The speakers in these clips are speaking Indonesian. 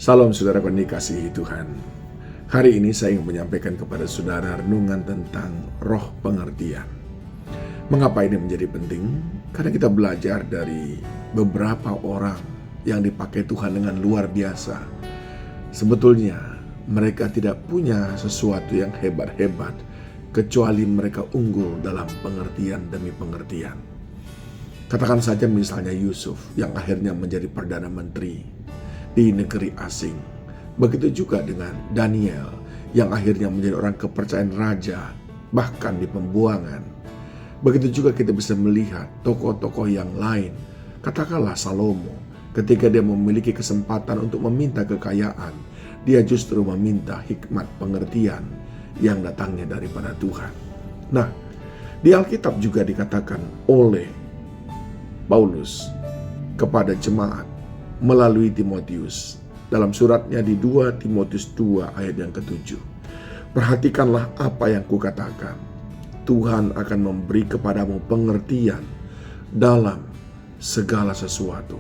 Salam saudara yang dikasihi Tuhan. Hari ini saya ingin menyampaikan kepada saudara renungan tentang roh pengertian. Mengapa ini menjadi penting? Karena kita belajar dari beberapa orang yang dipakai Tuhan dengan luar biasa. Sebetulnya mereka tidak punya sesuatu yang hebat-hebat, kecuali mereka unggul dalam pengertian demi pengertian. Katakan saja misalnya Yusuf yang akhirnya menjadi Perdana Menteri di negeri asing. Begitu juga dengan Daniel yang akhirnya menjadi orang kepercayaan raja, bahkan di pembuangan. Begitu juga kita bisa melihat tokoh-tokoh yang lain. Katakanlah Salomo, ketika dia memiliki kesempatan untuk meminta kekayaan, dia justru meminta hikmat pengertian yang datangnya daripada Tuhan. Nah, di Alkitab juga dikatakan oleh Paulus kepada jemaat melalui Timotius dalam suratnya di 2 Timotius 2 ayat yang ke-7. Perhatikanlah apa yang kukatakan. Tuhan akan memberi kepadamu pengertian dalam segala sesuatu.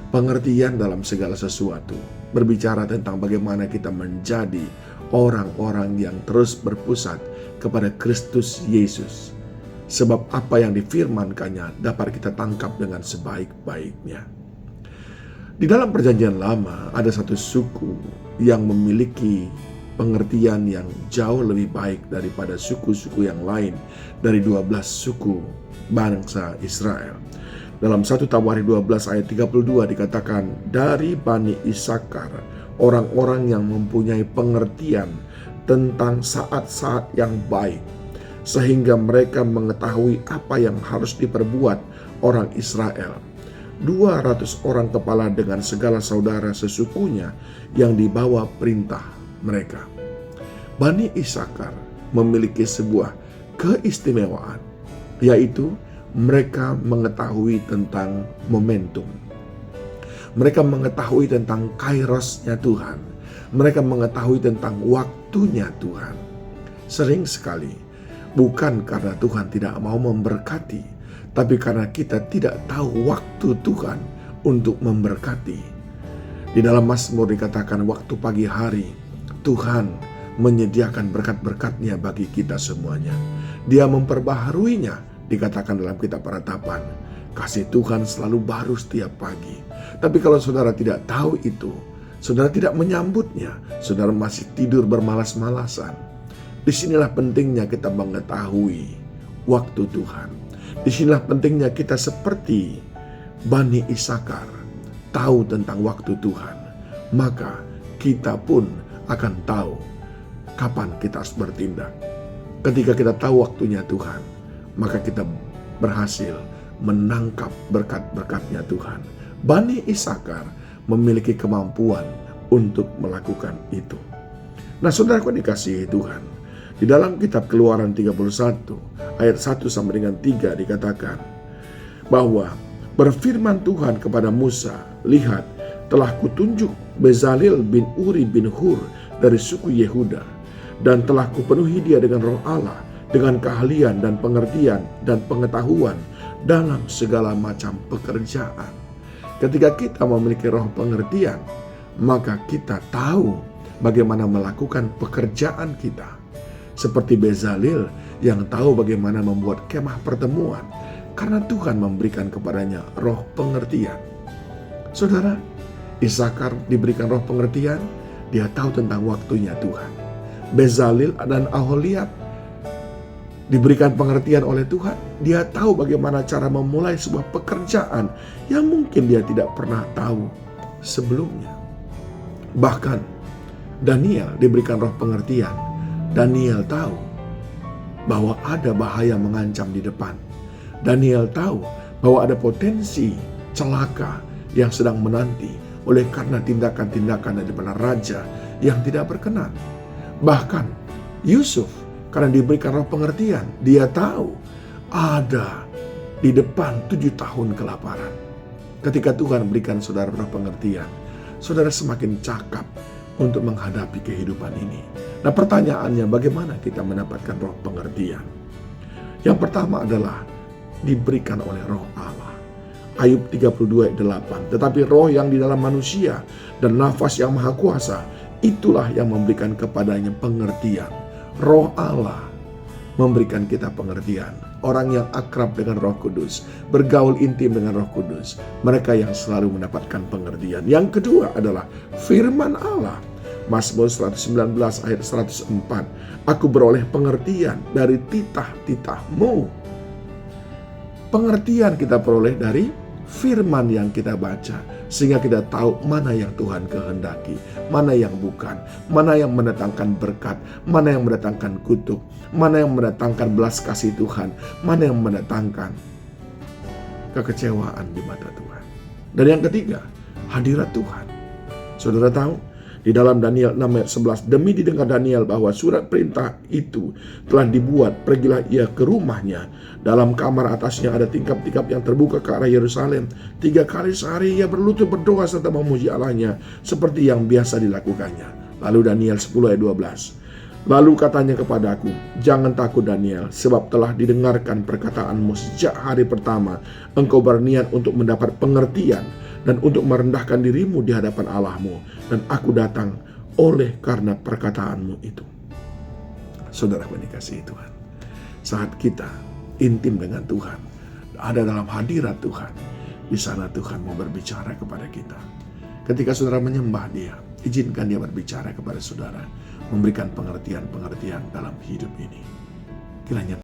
Pengertian dalam segala sesuatu berbicara tentang bagaimana kita menjadi orang-orang yang terus berpusat kepada Kristus Yesus. Sebab apa yang difirmankannya dapat kita tangkap dengan sebaik-baiknya. Di dalam perjanjian lama ada satu suku yang memiliki pengertian yang jauh lebih baik daripada suku-suku yang lain dari 12 suku bangsa Israel. Dalam 1 Tawarikh 12 ayat 32 dikatakan, dari Bani Isakar, orang-orang yang mempunyai pengertian tentang saat-saat yang baik, sehingga mereka mengetahui apa yang harus diperbuat orang Israel. 200 orang kepala dengan segala saudara sesukunya yang dibawa perintah mereka. Bani Isakar memiliki sebuah keistimewaan, yaitu mereka mengetahui tentang momentum. Mereka mengetahui tentang kairosnya Tuhan. Mereka mengetahui tentang waktunya Tuhan. Sering sekali, bukan karena Tuhan tidak mau memberkati, tapi karena kita tidak tahu waktu Tuhan untuk memberkati. Di dalam Mazmur dikatakan waktu pagi hari Tuhan menyediakan berkat-berkat-Nya bagi kita semuanya. Dia memperbaharuinya, dikatakan dalam kitab Paratapan. Kasih Tuhan selalu baru setiap pagi. Tapi kalau saudara tidak tahu itu, saudara tidak menyambutnya, saudara masih tidur bermalas-malasan. Disinilah pentingnya kita mengetahui waktu Tuhan. Disinilah pentingnya kita seperti Bani Isakar, tahu tentang waktu Tuhan. Maka kita pun akan tahu kapan kita harus bertindak. Ketika kita tahu waktunya Tuhan, maka kita berhasil menangkap berkat-berkatnya Tuhan. Bani Isakar memiliki kemampuan untuk melakukan itu. Nah, saudaraku dikasihi Tuhan, di dalam kitab Keluaran 31 ayat 1 sampai dengan 3 dikatakan bahwa berfirman Tuhan kepada Musa, lihat, telah kutunjuk Bezalel bin Uri bin Hur dari suku Yehuda, dan telah kupenuhi dia dengan roh Allah, dengan keahlian dan pengertian dan pengetahuan dalam segala macam pekerjaan. Ketika kita memiliki roh pengertian, maka kita tahu bagaimana melakukan pekerjaan kita. Seperti Bezalel yang tahu bagaimana membuat kemah pertemuan, karena Tuhan memberikan kepadanya roh pengertian. Saudara, Isakar diberikan roh pengertian, dia tahu tentang waktunya Tuhan. Bezalel dan Aholiab diberikan pengertian oleh Tuhan, dia tahu bagaimana cara memulai sebuah pekerjaan yang mungkin dia tidak pernah tahu sebelumnya. Bahkan Daniel diberikan roh pengertian. Daniel tahu bahwa ada bahaya mengancam di depan. Daniel tahu bahwa ada potensi celaka yang sedang menanti oleh karena tindakan-tindakan daripada raja yang tidak berkenan. Bahkan Yusuf, karena diberikan roh pengertian, dia tahu ada di depan 7 tahun kelaparan. Ketika Tuhan berikan saudara roh pengertian, saudara semakin cakap untuk menghadapi kehidupan ini. Nah, pertanyaannya, bagaimana kita mendapatkan roh pengertian? Yang pertama adalah diberikan oleh roh Allah. Ayub 32 ayat 8. Tetapi roh yang di dalam manusia dan nafas yang maha kuasa, itulah yang memberikan kepadanya pengertian. Roh Allah memberikan kita pengertian. Orang yang akrab dengan Roh Kudus, bergaul intim dengan Roh Kudus, mereka yang selalu mendapatkan pengertian. Yang kedua adalah firman Allah. Mazmur 119 ayat 104. Aku beroleh pengertian dari titah-titahmu. Pengertian kita peroleh dari firman yang kita baca, sehingga kita tahu mana yang Tuhan kehendaki, mana yang bukan, mana yang mendatangkan berkat, mana yang mendatangkan kutuk, mana yang mendatangkan belas kasih Tuhan, mana yang mendatangkan kekecewaan di mata Tuhan. Dan yang ketiga, hadirat Tuhan. Saudara tahu, di dalam Daniel 6 ayat 11, demi didengar Daniel bahwa surat perintah itu telah dibuat, pergilah ia ke rumahnya. Dalam kamar atasnya ada tingkap-tingkap yang terbuka ke arah Yerusalem. 3 kali sehari ia berlutut berdoa serta memuji Allahnya, seperti yang biasa dilakukannya. Lalu Daniel 10 ayat 12. Lalu katanya kepadaku, jangan takut Daniel, sebab telah didengarkan perkataanmu sejak hari pertama. Engkau berniat untuk mendapat pengertian dan untuk merendahkan dirimu di hadapan Allahmu. Dan aku datang oleh karena perkataanmu itu. Saudara yang dikasihi Tuhan, saat kita intim dengan Tuhan, ada dalam hadirat Tuhan, di sana Tuhan mau berbicara kepada kita. Ketika saudara menyembah Dia, izinkan Dia berbicara kepada saudara, memberikan pengertian-pengertian dalam hidup ini. Kiranya